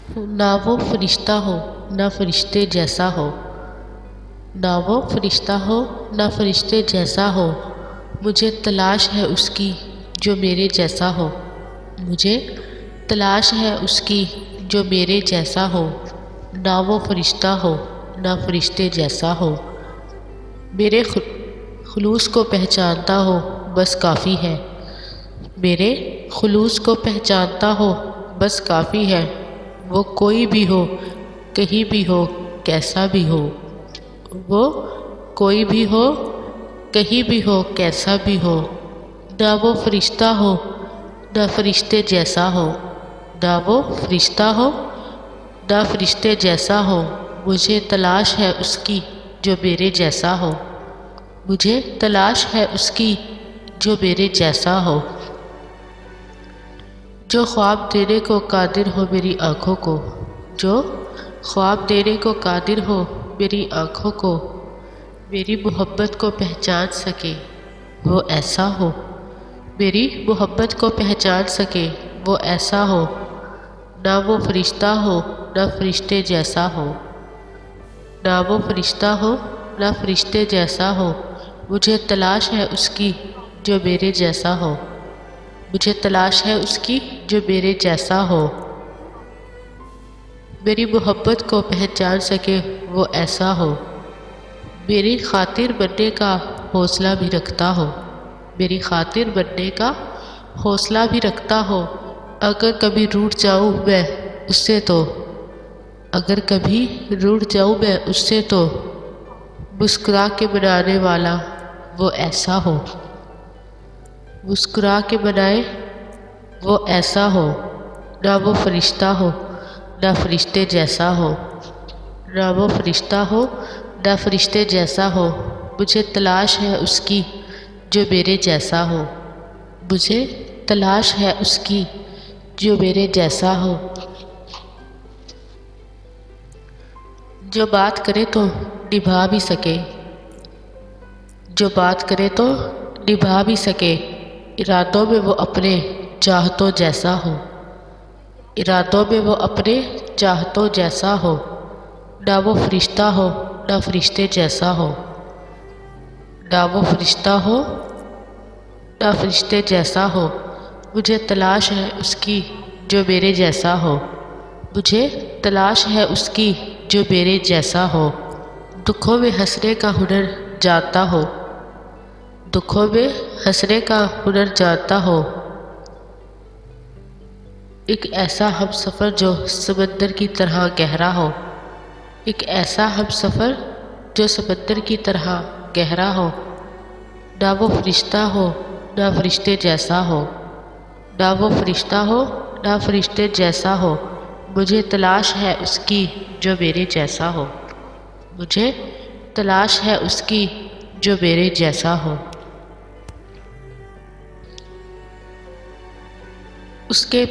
ना वो फरिश्ता हो ना फरिश्ते जैसा हो, ना वो फरिश्ता हो ना फरिश्ते जैसा हो। मुझे तलाश है उसकी जो मेरे जैसा हो, मुझे तलाश है उसकी जो मेरे जैसा हो। ना वो फरिश्ता हो ना फरिश्ते जैसा हो। मेरे खुलूस को पहचानता हो बस काफ़ी है, मेरे खुलूस को पहचानता हो बस काफ़ी है। वो कोई भी हो कहीं भी हो कैसा भी हो, वो कोई भी हो कहीं भी हो कैसा भी हो। ना वो फरिश्ता हो ना फरिश्ते जैसा हो, ना वो फरिश्ता हो ना फरिश्ते जैसा हो। मुझे तलाश है उसकी जो मेरे जैसा हो, मुझे तलाश है उसकी जो मेरे जैसा हो। जो ख्वाब देने को कादिर हो मेरी आँखों को, जो ख्वाब देने को कादिर हो मेरी आँखों को। मेरी मोहब्बत को पहचान सके वो ऐसा हो, मेरी मोहब्बत को पहचान सके वो ऐसा हो। ना वो फरिश्ता हो ना फरिश्ते जैसा हो, ना वो फरिश्ता हो ना फरिश्ते जैसा हो। मुझे तलाश है उसकी जो मेरे जैसा हो, मुझे तलाश है उसकी जो मेरे जैसा हो। मेरी मोहब्बत को पहचान सके वो ऐसा हो, मेरी खातिर बनने का हौसला भी रखता हो, मेरी खातिर बनने का हौसला भी रखता हो। अगर कभी रूठ जाऊँ मैं उससे तो, अगर कभी रूठ जाऊँ मैं उससे तो। मुस्कुरा के बनाने वाला वो ऐसा हो, मुस्कुरा के बनाए वो ऐसा हो। ना वो फरिश्ता हो ना फरिश्ते जैसा हो, ना वो फरिश्ता हो ना फरिश्ते जैसा हो। मुझे तलाश है उसकी जो मेरे जैसा हो, मुझे तलाश है उसकी जो मेरे जैसा हो। जो बात करे तो निभा भी सके, जो बात करे तो निभा भी सके। इरादों में वो अपने चाहतों जैसा हो, इरादों में वो अपने चाहतों जैसा हो। ना वो फरिश्ता हो ना फरिश्ते जैसा हो, ना वो फरिश्ता हो ना फरिश्ते जैसा हो। मुझे तलाश है उसकी जो मेरे जैसा हो, मुझे तलाश है उसकी जो मेरे जैसा हो। दुखों में हंसने का हुनर जानता हो, दुखों में हंसने का हुनर जानता हो। एक ऐसा हम सफ़र जो समंदर की तरह गहरा हो, एक ऐसा हम सफ़र जो समंदर की तरह गहरा हो। ना वो फरिश्ता हो ना फरिश्ते जैसा हो, ना वो फरिश्ता हो ना फरिश्ते जैसा हो। मुझे तलाश है उसकी जो मेरे जैसा हो, मुझे तलाश है उसकी जो मेरे जैसा हो। उसके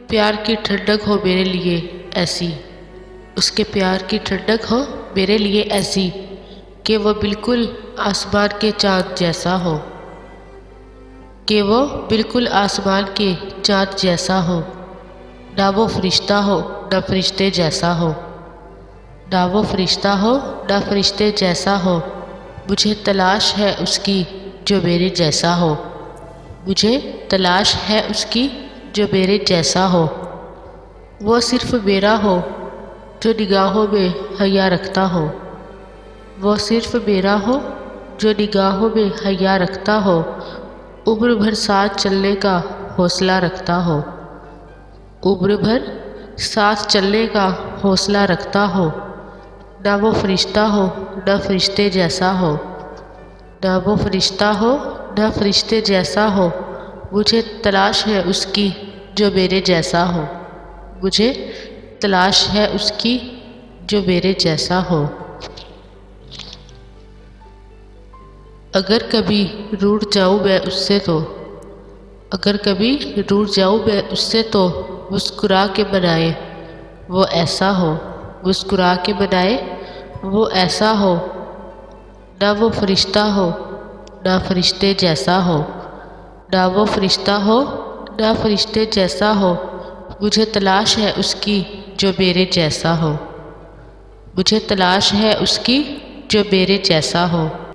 प्यार की ठंडक हो मेरे लिए ऐसी, उसके प्यार की ठंडक हो मेरे लिए ऐसी कि वो बिल्कुल आसमान के चाँद जैसा हो, कि वो बिल्कुल आसमान के चाँद जैसा हो। ना वो फरिश्ता हो ना फरिश्ते जैसा हो, ना वो फरिश्ता हो ना फरिश्ते जैसा हो। मुझे तलाश है उसकी जो मेरे जैसा हो, मुझे तलाश है उसकी जो मेरे जैसा हो। वो सिर्फ मेरा हो जो निगाहों में हया रखता हो, वो सिर्फ मेरा हो जो निगाहों में हया रखता हो। उम्र भर साथ चलने का हौसला रखता हो, उम्र भर साथ चलने का हौसला रखता हो। ना वो फरिश्ता हो ना फरिश्ते जैसा हो, ना वो फरिश्ता हो ना फरिश्ते जैसा हो। मुझे तलाश है उसकी जो मेरे जैसा हो, मुझे तलाश है उसकी जो मेरे जैसा हो। अगर कभी रूठ जाऊँ मैं उससे तो, अगर कभी रूठ जाऊँ मैं उससे तो। मुस्कुरा के बनाए वो ऐसा हो, मुस्कुरा के बनाए वो ऐसा हो। ना वो फरिश्ता हो ना फरिश्ते जैसा हो, ना वो फरिश्ता हो ना फरिश्ते जैसा हो। मुझे तलाश है उसकी जो मेरे जैसा हो। मुझे तलाश है उसकी जो मेरे जैसा हो।